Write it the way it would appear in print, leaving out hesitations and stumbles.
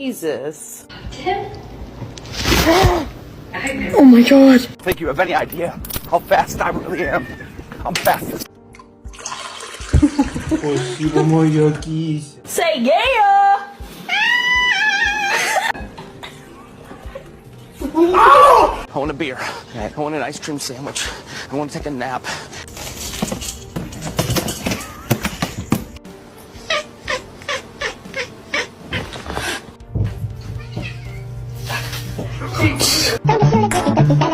Jesus. Tim? Oh my god. Think you have any idea how fast I really am? I'm fast. Спасибо, моя кися. Say yeah! I want a beer. I want an ice cream sandwich. I want to take a nap. Don't